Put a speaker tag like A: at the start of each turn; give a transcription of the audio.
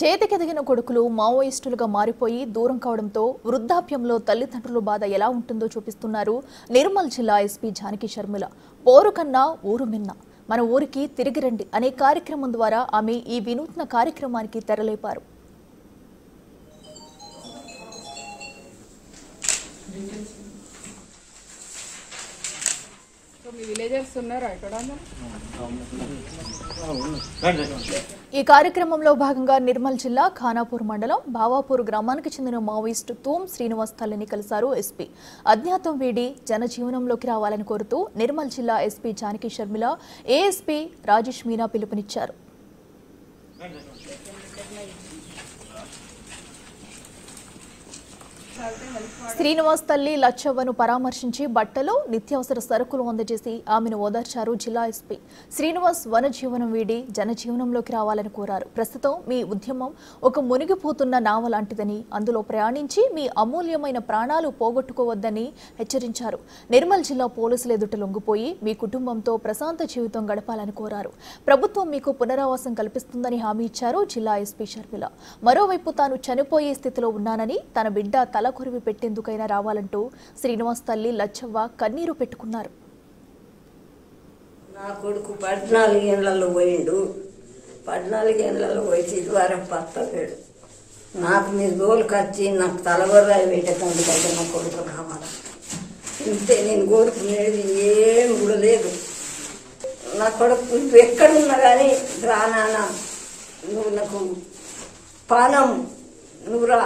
A: చేతికెదిగిన కొడుకులు మావోయిస్టులుగా మారిపోయి దూరం కావడంతో వృద్ధాప్యంలో తల్లిదండ్రుల బాధ ఎలా ఉంటుందో చూపిస్తున్నారు నిర్మల్ జిల్లా ఎస్పీ జానకి శర్మిల. పోరు కన్నా ఊరు మిన్న, మన ఊరికి తిరిగి రండి అనే కార్యక్రమం ద్వారా ఆమె ఈ వినూత్న కార్యక్రమానికి తెరలేపారు. ఈ కార్యక్రమంలో భాగంగా నిర్మల్ జిల్లా ఖానాపూర్ మండలం భావాపూర్ గ్రామానికి చెందిన మావోయిస్టు తూమ్ శ్రీనివాస్ తల్లిని కలిశారు ఎస్పీ. అజ్ఞాతం వీడి జనజీవనంలోకి రావాలని కోరుతూ నిర్మల్ జిల్లా ఎస్పీ జానకి శర్మిల, ఏఎస్పీ రాజేష్ మీనా పిలుపునిచ్చారు. శ్రీనివాస్ తల్లి లచ్చవ్వను పరామర్శించి బట్టలు, నిత్యావసర సరుకులు అందజేసి ఆమెను ఓదార్చారు జిల్లా ఎస్పీ. శ్రీనివాస్ వనజీవనం వీడి జనజీవనంలోకి రావాలని కోరారు. ప్రస్తుతం మీ ఉద్యమం ఒక మునిగిపోతున్న నావ లాంటిదని, అందులో ప్రయాణించి మీ అమూల్యమైన ప్రాణాలు పోగొట్టుకోవద్దని హెచ్చరించారు. నిర్మల్ జిల్లా పోలీసులు ఎదుట లొంగిపోయి మీ కుటుంబంతో ప్రశాంత జీవితం గడపాలని కోరారు. ప్రభుత్వం మీకు పునరావాసం కల్పిస్తుందని హామీ ఇచ్చారు జిల్లా ఎస్పీ శర్మిల. మరోవైపు తాను చనిపోయే స్థితిలో ఉన్నానని, తన బిడ్డ తలకొరివి పెట్టేందుకైనా రావాలంటూ శ్రీనివాస్ తల్లి లచ్చవ్వ కన్నీరు పెట్టుకున్నారు.
B: నా కొడుకు 14 ఏళ్లలో పోయిండు. 14 ఏళ్లలో పోయి ఇదివారం పత్తలేడు. నాకు మీరు గోలు కచ్చి నాకు తలబొర్రాయి పెట్టేటందుకైతే నా కొడుకు రావాలి. ఇంతే నేను కోరుకునేది ఏం కూడా లేదు. నా కొడుకు నువ్వు ఎక్కడున్నా కానీ రానా, నువ్వు నాకు పానం, నువ్వు రా.